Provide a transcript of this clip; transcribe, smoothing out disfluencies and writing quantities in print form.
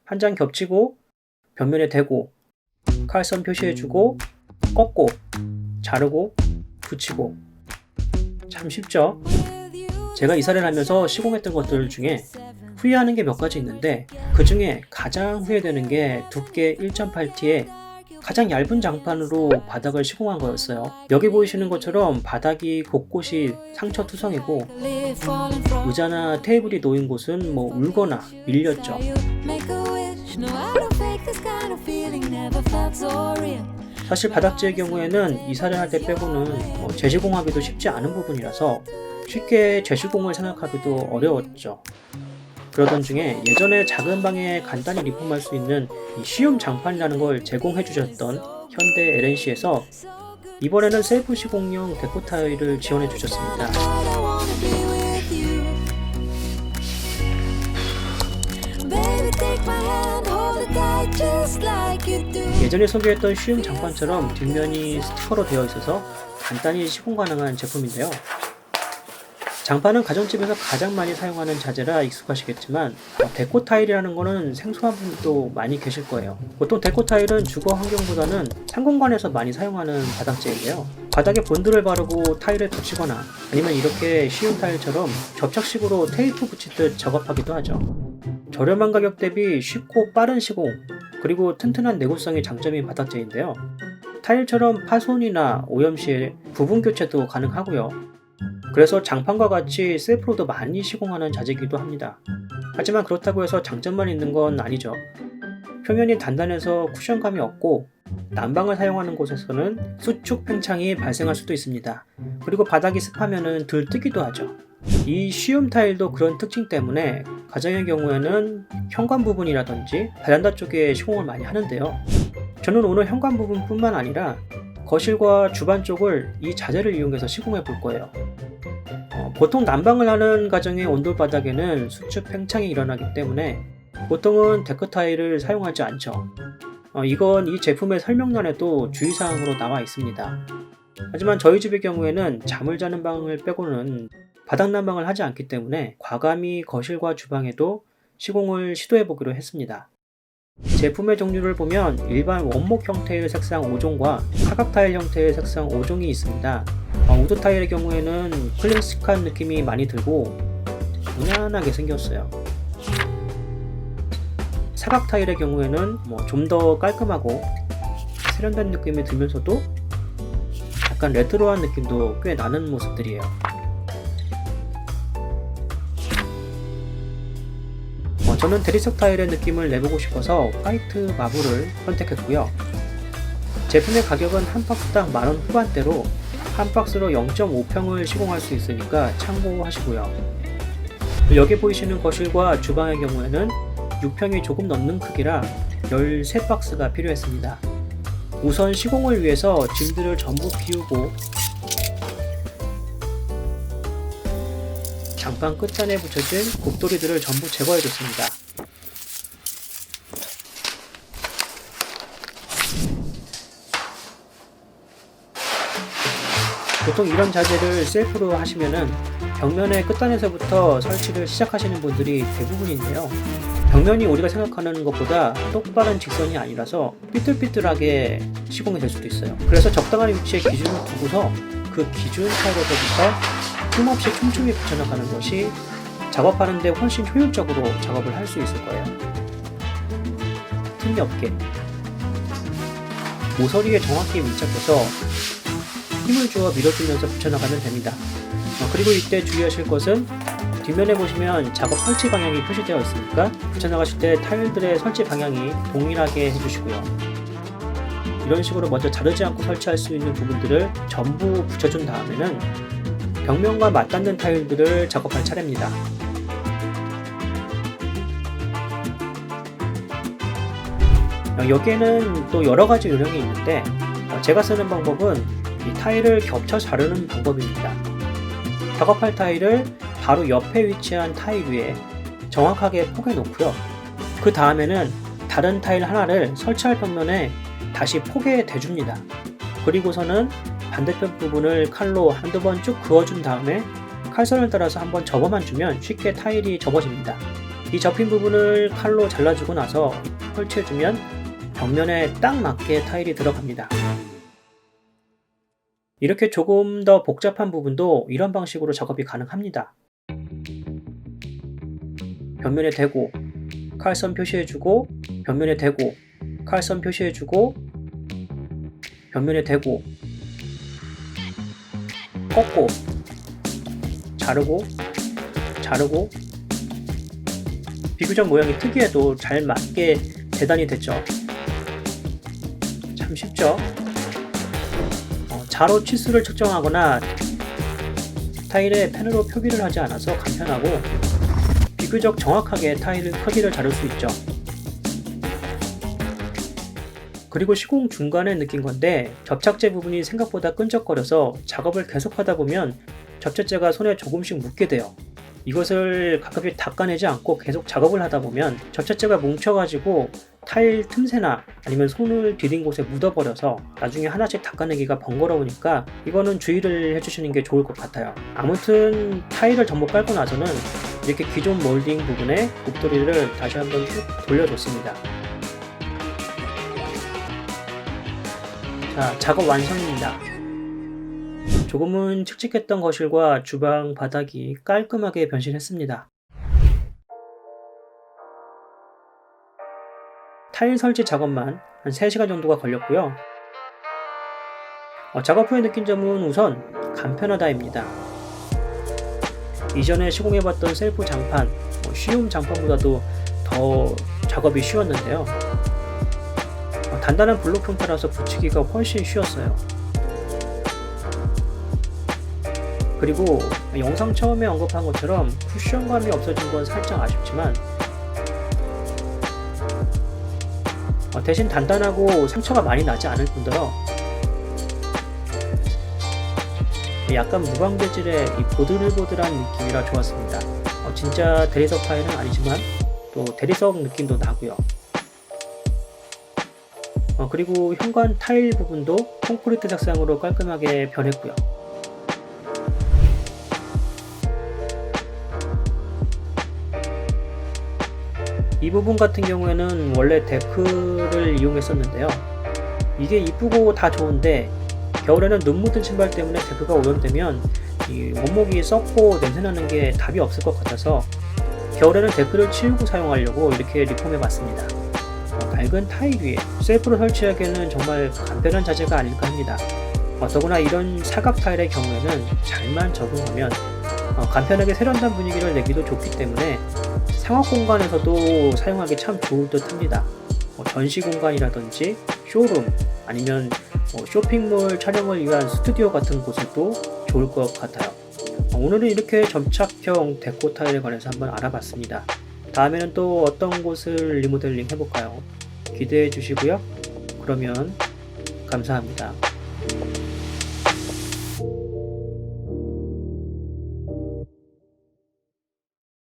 한 장 겹치고 벽면에 대고 칼선 표시해주고 꺾고 자르고 붙이고. 참 쉽죠? 제가 이사를 하면서 시공했던 것들 중에 후회하는 게 몇 가지 있는데, 그 중에 가장 후회되는 게 두께 1.8T에 가장 얇은 장판으로 바닥을 시공한 거였어요. 여기 보이시는 것처럼 바닥이 곳곳이 상처투성이고 의자나 테이블이 놓인 곳은 울거나 밀렸죠. 사실 바닥재의 경우에는 이사를 할 때 빼고는 재시공하기도 쉽지 않은 부분이라서 쉽게 재시공을 생각하기도 어려웠죠. 그러던 중에 예전에 작은 방에 간단히 리폼할 수 있는 쉬움 장판이라는 걸 제공해 주셨던 현대 LNC에서 이번에는 셀프 시공용 데코 타일을 지원해 주셨습니다. 예전에 소개했던 쉬움 장판처럼 뒷면이 스티커로 되어 있어서 간단히 시공 가능한 제품인데요. 장판은 가정집에서 가장 많이 사용하는 자재라 익숙하시겠지만 데코 타일이라는 거는 생소한 분들도 많이 계실 거예요. 보통 데코 타일은 주거 환경보다는 상공간에서 많이 사용하는 바닥재인데요. 바닥에 본드를 바르고 타일을 붙이거나 아니면 이렇게 쉬운 타일처럼 접착식으로 테이프 붙이듯 작업하기도 하죠. 저렴한 가격 대비 쉽고 빠른 시공, 그리고 튼튼한 내구성이 장점인 바닥재인데요. 타일처럼 파손이나 오염 시 부분 교체도 가능하고요. 그래서 장판과 같이 셀프로도 많이 시공하는 자재이기도 합니다. 하지만 그렇다고 해서 장점만 있는 건 아니죠. 표면이 단단해서 쿠션감이 없고 난방을 사용하는 곳에서는 수축 팽창이 발생할 수도 있습니다. 그리고 바닥이 습하면 들뜨기도 하죠. 이 쉬움 타일도 그런 특징 때문에 가정의 경우에는 현관 부분이라든지 베란다 쪽에 시공을 많이 하는데요. 저는 오늘 현관 부분뿐만 아니라 거실과 주방 쪽을 이 자재를 이용해서 시공해 볼 거예요. 보통 난방을 하는 가정의 온돌 바닥에는 수축 팽창이 일어나기 때문에 보통은 데코 타일을 사용하지 않죠. 이건 이 제품의 설명란에도 주의사항으로 나와 있습니다. 하지만 저희 집의 경우에는 잠을 자는 방을 빼고는 바닥 난방을 하지 않기 때문에 과감히 거실과 주방에도 시공을 시도해 보기로 했습니다. 제품의 종류를 보면 일반 원목 형태의 색상 5종과 사각 타일 형태의 색상 5종이 있습니다. 우드 타일의 경우에는 클래식한 느낌이 많이 들고 무난하게 생겼어요. 사각 타일의 경우에는 좀 더 깔끔하고 세련된 느낌이 들면서도 약간 레트로한 느낌도 꽤 나는 모습들이에요. 저는 대리석 타일의 느낌을 내보고 싶어서 화이트 마블을 선택했고요. 제품의 가격은 한 박스당 만원 후반대로 한 박스로 0.5평을 시공할 수 있으니까 참고하시고요. 여기 보이시는 거실과 주방의 경우에는 6평이 조금 넘는 크기라 13박스가 필요했습니다. 우선 시공을 위해서 짐들을 전부 비우고 장판 끝단에 붙여진 곱돌이들을 전부 제거해줬습니다. 보통 이런 자재를 셀프로 하시면은 벽면의 끝단에서부터 설치를 시작하시는 분들이 대부분인데요. 벽면이 우리가 생각하는 것보다 똑바른 직선이 아니라서 삐뚤삐뚤하게 시공이 될 수도 있어요. 그래서 적당한 위치에 기준을 두고서 그 기준 타일에서부터 틈없이 촘촘히 붙여나가는 것이 작업하는 데 훨씬 효율적으로 작업을 할 수 있을 거예요. 틈이 없게 모서리에 정확히 밀착해서 힘을 주어 밀어주면서 붙여나가면 됩니다. 그리고 이때 주의하실 것은 뒷면에 보시면 작업 설치 방향이 표시되어 있으니까 붙여나가실 때 타일들의 설치 방향이 동일하게 해주시고요. 이런 식으로 먼저 자르지 않고 설치할 수 있는 부분들을 전부 붙여준 다음에는 벽면과 맞닿는 타일들을 작업할 차례입니다. 여기에는 또 여러가지 요령이 있는데 제가 쓰는 방법은 이 타일을 겹쳐 자르는 방법입니다. 작업할 타일을 바로 옆에 위치한 타일 위에 정확하게 포개 놓고요. 그 다음에는 다른 타일 하나를 설치할 벽면에 다시 포개에 대줍니다. 그리고서는 반대편 부분을 칼로 한두 번 쭉 그어준 다음에 칼선을 따라서 한번 접어만 주면 쉽게 타일이 접어집니다. 이 접힌 부분을 칼로 잘라주고 나서 설치해주면 벽면에 딱 맞게 타일이 들어갑니다. 이렇게 조금 더 복잡한 부분도 이런 방식으로 작업이 가능합니다. 벽면에 대고 칼선 표시해주고, 벽면에 대고 칼선 표시해주고, 벽면에 대고 꺾고 자르고 자르고. 비교적 모양이 특이해도 잘 맞게 재단이 됐죠. 참 쉽죠. 자로 치수를 측정하거나 타일에 펜으로 표기를 하지 않아서 간편하고 비교적 정확하게 타일 크기를 자를 수 있죠. 그리고 시공 중간에 느낀 건데, 접착제 부분이 생각보다 끈적거려서 작업을 계속하다 보면 접착제가 손에 조금씩 묻게 돼요. 이것을 가끔씩 닦아내지 않고 계속 작업을 하다 보면 접착제가 뭉쳐가지고 타일 틈새나 아니면 손을 디딘 곳에 묻어버려서 나중에 하나씩 닦아내기가 번거로우니까 이거는 주의를 해주시는 게 좋을 것 같아요. 아무튼 타일을 전부 깔고 나서는 이렇게 기존 몰딩 부분에 목도리를 다시 한번 쭉 돌려줬습니다. 자, 작업 완성입니다. 조금은 칙칙했던 거실과 주방 바닥이 깔끔하게 변신했습니다. 타일 설치 작업만 한 3시간 정도가 걸렸고요. 작업 후에 느낀 점은 우선 간편하다입니다. 이전에 시공해봤던 셀프 장판, 쉬움 장판보다도 더 작업이 쉬웠는데요. 단단한 블록 형태라서 붙이기가 훨씬 쉬웠어요. 그리고 영상 처음에 언급한 것처럼 쿠션감이 없어진 건 살짝 아쉽지만 대신 단단하고 상처가 많이 나지 않을 뿐더러 약간 무광재질의 이 보들보들한 느낌이라 좋았습니다. 진짜 대리석 타일은 아니지만 또 대리석 느낌도 나고요. 그리고 현관 타일 부분도 콘크리트 색상으로 깔끔하게 변했고요. 이 부분 같은 경우에는 원래 데크를 이용했었는데요. 이게 이쁘고 다 좋은데 겨울에는 눈 묻은 신발 때문에 데크가 오염되면 이 원목이 썩고 냄새나는 게 답이 없을 것 같아서 겨울에는 데크를 치우고 사용하려고 이렇게 리폼해 봤습니다. 낡은 타일 위에 셀프로 설치하기에는 정말 간편한 자재가 아닐까 합니다. 더구나 이런 사각 타일의 경우에는 잘만 적응하면 간편하게 세련된 분위기를 내기도 좋기 때문에 상업 공간에서도 사용하기 참 좋을 듯 합니다. 전시 공간이라든지 쇼룸 아니면 쇼핑몰 촬영을 위한 스튜디오 같은 곳에도 좋을 것 같아요. 오늘은 이렇게 점착형 데코 타일에 관해서 한번 알아봤습니다. 다음에는 또 어떤 곳을 리모델링 해볼까요? 기대해 주시고요. 그러면 감사합니다.